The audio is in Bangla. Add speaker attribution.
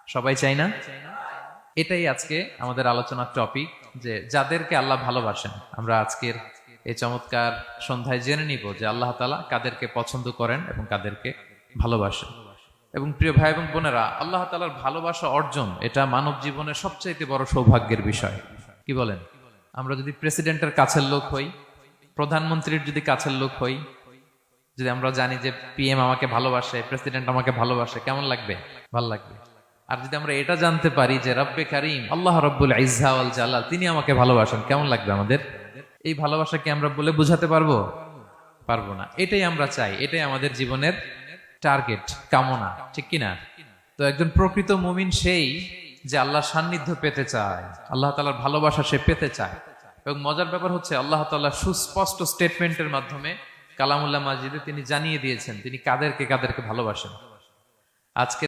Speaker 1: সবাই চাই না? এটাই আজকে আমাদের আলোচনার টপিক, যে যাদেরকে আল্লাহ ভালোবাসেন। আমরা আজকের এই চমৎকার সন্ধ্যায় জেনে নিব যে আল্লাহ তাআলা কাদেরকে পছন্দ করেন এবং কাদেরকে ভালোবাসেন। এবং প্রিয় ভাই এবং বোনেরা, আল্লাহ তাআলার ভালোবাসা অর্জন এটা মানব জীবনের সবচাইতে বড় সৌভাগ্যের বিষয়। কি বলেন? আমরা যদি প্রেসিডেন্টের কাছের লোক হই, প্রধানমন্ত্রীর যদি কাছের লোক হই, যদি আমরা জানি যে পিএম আমাকে ভালোবাসে, প্রেসিডেন্ট আমাকে ভালোবাসে, কেমন লাগবে? ভালো লাগবে। আর যদি আমরা এটা জানতে পারি যে রব্বে কারিম আল্লাহ রব্বুল ইজ্জা ওয়াল জালাল তিনি আমাকে ভালোবাসেন, কেমন লাগবে আমাদের? এই ভালোবাসাকে আমরা বলে বোঝাতে পারবো? পারবো না। এটাই আমরা চাই, এটাই আমাদের জীবনের টার্গেট, কামনা, ঠিক কিনা? তো একজন প্রকৃত মুমিন সেই যে আল্লাহর সান্নিধ্য পেতে চায়, আল্লাহ তাআলার ভালোবাসা সে পেতে চায়। এবং মজার ব্যাপার হচ্ছে আল্লাহ তাআলা সুস্পষ্ট স্টেটমেন্টের মাধ্যমে কালামুল্লাহ মাজিদে তিনি জানিয়ে দিয়েছেন তিনি কাদেরকে কাদেরকে ভালোবাসেন। আজকে